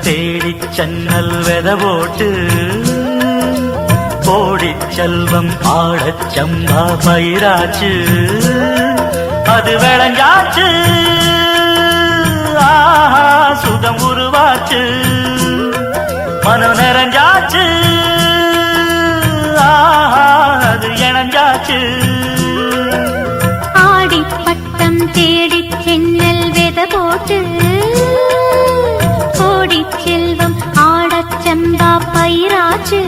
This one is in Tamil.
தேடிச் சென்னல் வெத போட்டு கோடிச் செல்வம் ஆடச் சம்பா பயிராச்சு அது விளைஞ்சாச்சு ஆஹா சுகம் உருவாச்சு மனம் நிறைஞ்சாச்சு ஆஹா அது இணைஞ்சாச்சு ஆடி பட்டம் தேடி சென்னல் வெத போட்டு கோடி செல்வம் ஆடச் சம்பா பயிராச்சு